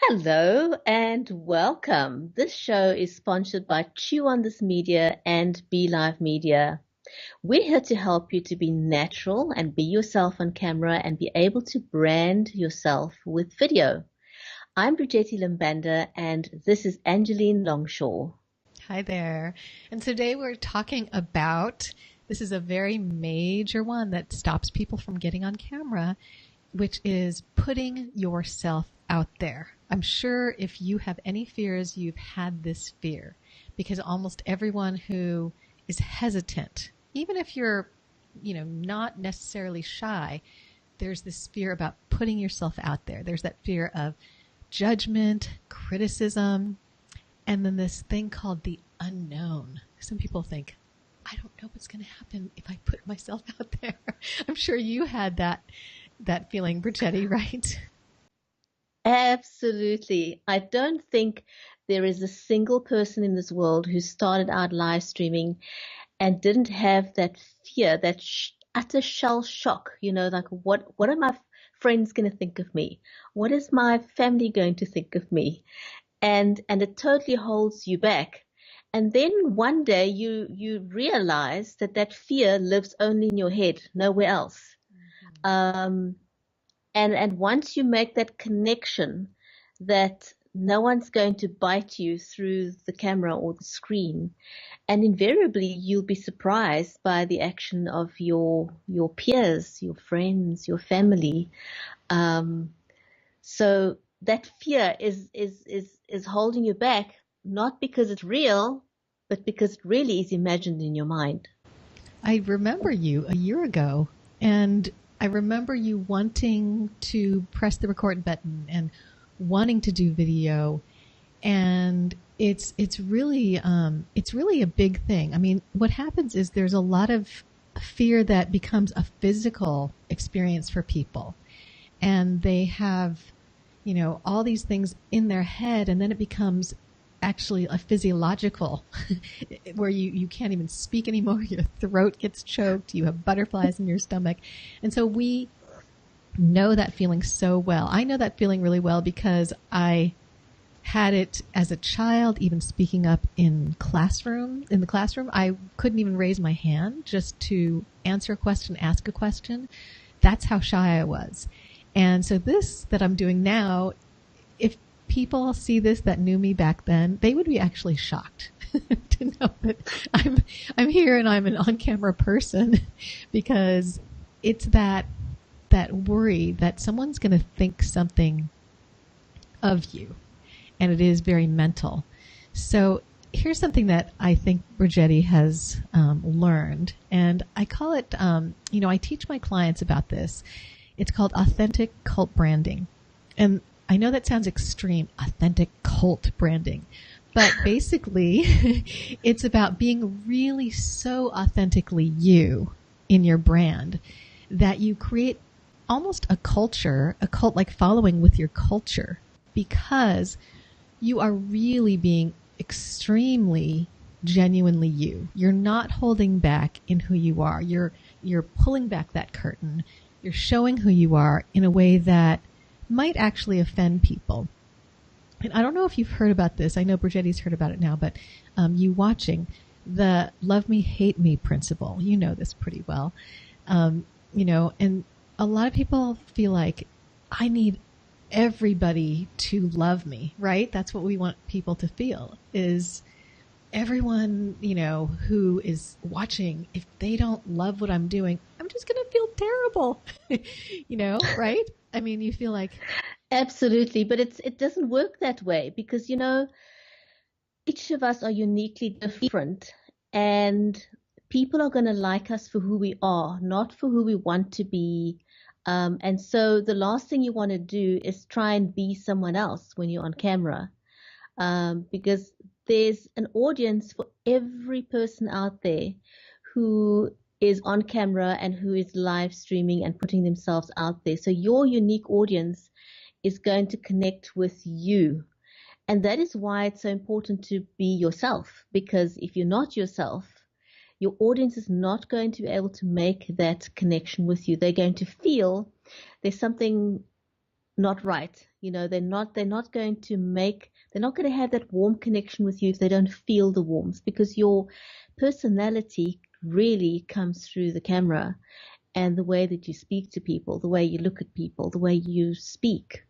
Hello and welcome. This show is sponsored by Chew on This Media and Be Live Media. We're here to help you to be natural and be yourself on camera and be able to brand yourself with video. I'm Brigetti Limbanda and this is Angeline Longshaw. Hi there. And today we're talking about, this is a very major one that stops people from getting on camera, which is putting yourself out there. I'm sure if you have any fears, you've had this fear, because almost everyone who is hesitant, even if you're, not necessarily shy, there's this fear about putting yourself out there. There's that fear of judgment, criticism, and then this thing called the unknown. Some people think, I don't know what's going to happen if I put myself out there. I'm sure you had that feeling, Brigetti, right? Absolutely. I don't think there is a single person in this world who started out live streaming and didn't have that fear, that utter shell shock, like what are my friends going to think of me? What is my family going to think of me? And it totally holds you back. And then one day you realize that fear lives only in your head, nowhere else. And once you make that connection that no one's going to bite you through the camera or the screen, and invariably you'll be surprised by the action of your peers, your friends, your family. So that fear is holding you back, not because it's real, but because it really is imagined in your mind. I remember you a year ago, and I remember you wanting to press the record button and wanting to do video, and it's really a big thing. I mean, what happens is there's a lot of fear that becomes a physical experience for people, and they have all these things in their head, and then it becomes actually a physiological where you can't even speak anymore. Your throat gets choked. You have butterflies in your stomach. And so we know that feeling so well. I know that feeling really well because I had it as a child, even speaking up in the classroom. I couldn't even raise my hand just to answer a question, ask a question. That's how shy I was. And so this that I'm doing now, if people see this that knew me back then, they would be actually shocked to know that I'm here and I'm an on-camera person, because it's that worry that someone's going to think something of you, and it is very mental. So here's something that I think Brigetti has learned, and I call it, I teach my clients about this. It's called authentic cult branding. And I know that sounds extreme, authentic cult branding, but basically it's about being really so authentically you in your brand that you create almost a cult-like following with your culture, because you are really being extremely genuinely you. You're not holding back in who you are. You're pulling back that curtain. You're showing who you are in a way that might actually offend people. And I don't know if you've heard about this. I know Brigetti's heard about it now, but you watching the love me, hate me principle, you know this pretty well. And a lot of people feel like I need everybody to love me, right? That's what we want people to feel, is everyone, who is watching, if they don't love what I'm doing, I'm just going to feel terrible, right? I mean, you feel like. Absolutely. But it doesn't work that way because, each of us are uniquely different, and people are going to like us for who we are, not for who we want to be. And so the last thing you want to do is try and be someone else when you're on camera, because there's an audience for every person out there who is on camera and who is live streaming and putting themselves out there. So your unique audience is going to connect with you. And that is why it's so important to be yourself, because if you're not yourself, your audience is not going to be able to make that connection with you. They're going to feel there's something not right. They're not going to have that warm connection with you if they don't feel the warmth, because your personality really comes through the camera and the way that you speak to people, the way you look at people, the way you speak.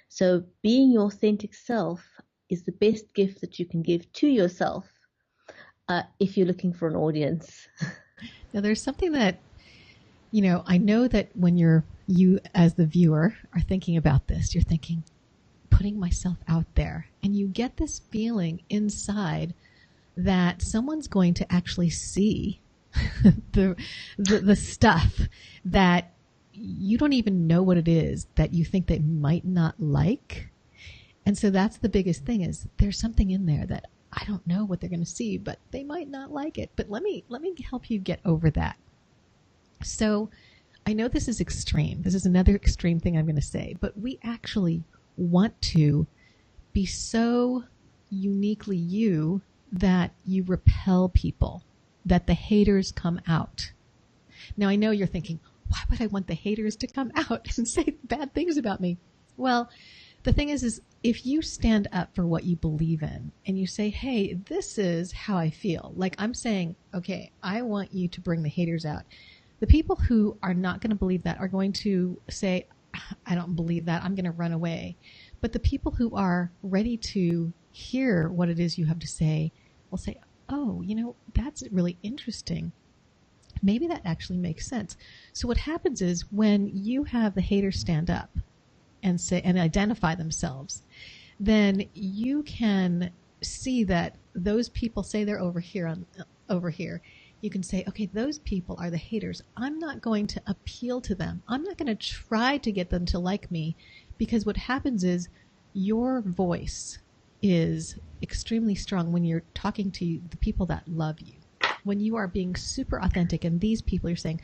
So being your authentic self is the best gift that you can give to yourself if you're looking for an audience. Now, there's something that, I know that when you as the viewer are thinking about this, you're thinking, putting myself out there, and you get this feeling inside that someone's going to actually see the stuff that you don't even know what it is that you think they might not like. And so that's the biggest thing, is there's something in there that I don't know what they're going to see, but they might not like it. But let me help you get over that. So I know this is extreme. This is another extreme thing I'm going to say, but we actually want to be so uniquely you that you repel people, that the haters come out. Now, I know you're thinking, why would I want the haters to come out and say bad things about me? Well, the thing is if you stand up for what you believe in and you say, hey, this is how I feel. Like I'm saying, okay, I want you to bring the haters out. The people who are not going to believe that are going to say, I don't believe that, I'm going to run away. But the people who are ready to hear what it is you have to say will say, oh, that's really interesting. Maybe that actually makes sense. So what happens is when you have the haters stand up and say and identify themselves, then you can see that those people say they're over here. You can say, okay, those people are the haters. I'm not going to appeal to them. I'm not going to try to get them to like me, because what happens is your voice is extremely strong when you're talking to the people that love you. When you are being super authentic and these people are saying,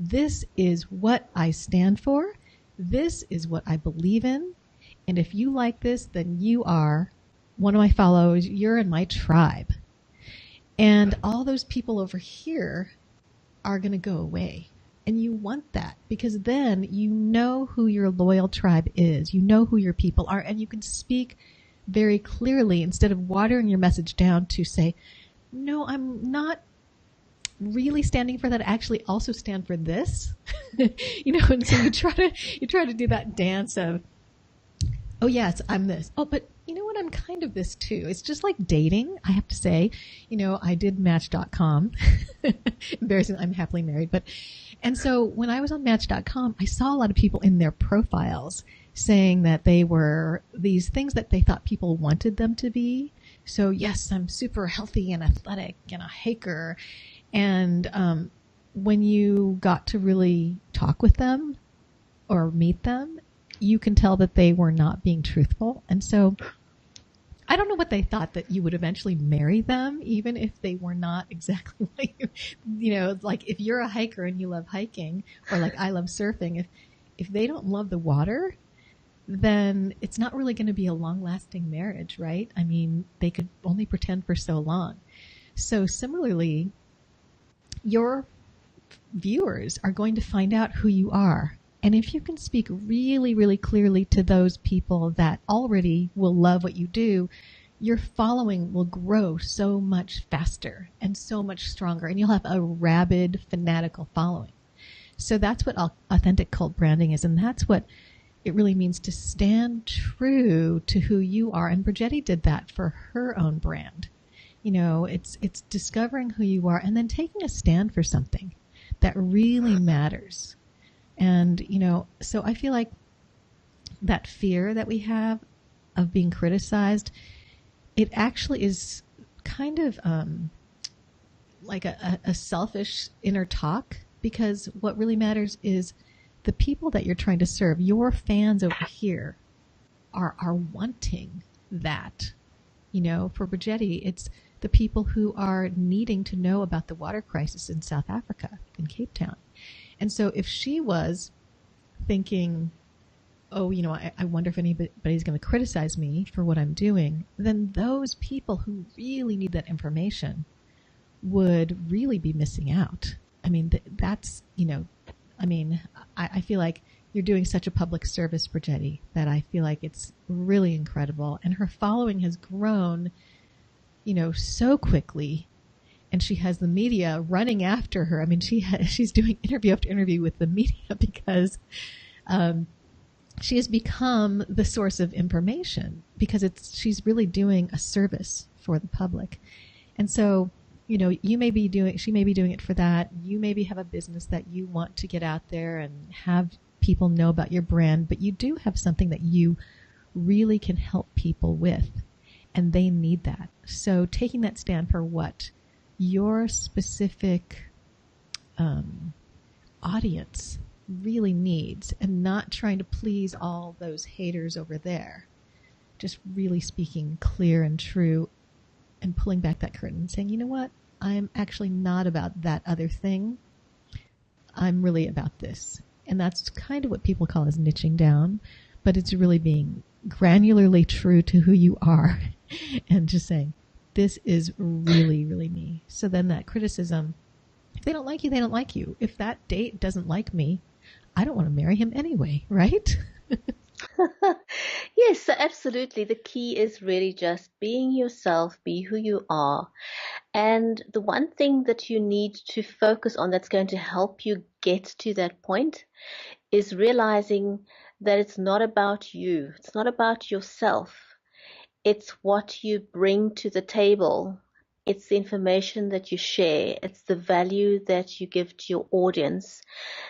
this is what I stand for. This is what I believe in. And if you like this, then you are one of my followers. You're in my tribe. And all those people over here are going to go away. And you want that, because then you know who your loyal tribe is. You know who your people are, and you can speak very clearly instead of watering your message down to say, no, I'm not really standing for that. I actually also stand for this. And so you try to do that dance of, oh yes, I'm this. Oh, but you know what? I'm kind of this too. It's just like dating, I have to say. I did Match.com. Embarrassing, I'm happily married. And so when I was on Match.com, I saw a lot of people in their profiles saying that they were these things that they thought people wanted them to be. So yes, I'm super healthy and athletic and a hiker. And when you got to really talk with them or meet them, you can tell that they were not being truthful. And so I don't know what they thought, that you would eventually marry them, even if they were not exactly like you. Like if you're a hiker and you love hiking, or like I love surfing, if they don't love the water, then it's not really going to be a long-lasting marriage, right? I mean, they could only pretend for so long. So similarly, your viewers are going to find out who you are. And if you can speak really, really clearly to those people that already will love what you do, your following will grow so much faster and so much stronger, and you'll have a rabid, fanatical following. So that's what authentic cult branding is, and that's what it really means to stand true to who you are. And Brigetti did that for her own brand. It's discovering who you are and then taking a stand for something that really matters. And, so I feel like that fear that we have of being criticized, it actually is kind of like a selfish inner talk, because what really matters is the people that you're trying to serve. Your fans over here are wanting that. For Brigetti, it's the people who are needing to know about the water crisis in South Africa, in Cape Town. And so if she was thinking, oh, I wonder if anybody's going to criticize me for what I'm doing, then those people who really need that information would really be missing out. I mean, that's, I feel like you're doing such a public service, Brigetti, that I feel like it's really incredible. And her following has grown, so quickly. And she has the media running after her. I mean, she's doing interview after interview with the media because she has become the source of information because she's really doing a service for the public. And so, she may be doing it for that. You maybe have a business that you want to get out there and have people know about your brand, but you do have something that you really can help people with, and they need that. So taking that stand for what your specific audience really needs and not trying to please all those haters over there. Just really speaking clear and true and pulling back that curtain and saying, you know what? I'm actually not about that other thing. I'm really about this. And that's kind of what people call as niching down, but it's really being granularly true to who you are and just saying, this is really, really me. So then that criticism, if they don't like you, they don't like you. If that date doesn't like me, I don't want to marry him anyway, right? Yes, so absolutely. The key is really just being yourself, be who you are. And the one thing that you need to focus on that's going to help you get to that point is realizing that it's not about you. It's not about yourself. It's what you bring to the table. It's the information that you share. It's the value that you give to your audience.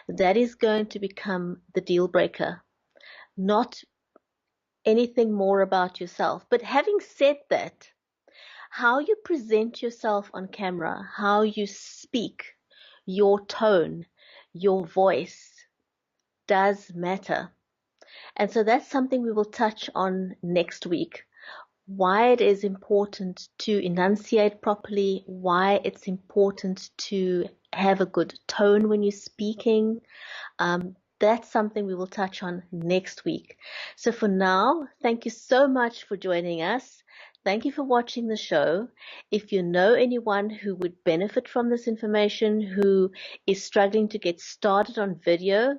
That is going to become the deal breaker, not anything more about yourself. But having said that, how you present yourself on camera, how you speak, your tone, your voice does matter. And so that's something we will touch on next week. Why it is important to enunciate properly, why it's important to have a good tone when you're speaking. That's something we will touch on next week. So for now, thank you so much for joining us. Thank you for watching the show. If you know anyone who would benefit from this information, who is struggling to get started on video,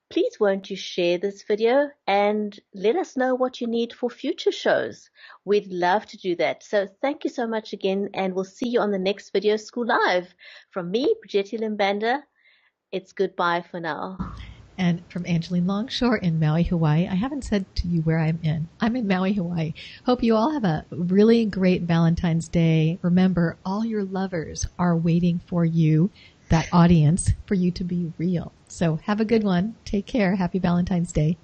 please won't you share this video and let us know what you need for future shows. We'd love to do that. So thank you so much again, and we'll see you on the next Video School Live. From me, Brigetti Limbanda, it's goodbye for now. And from Angeline Longshore in Maui, Hawaii. I haven't said to you where I'm in. I'm in Maui, Hawaii. Hope you all have a really great Valentine's Day. Remember, all your lovers are waiting for you, that audience, for you to be real. So have a good one. Take care. Happy Valentine's Day.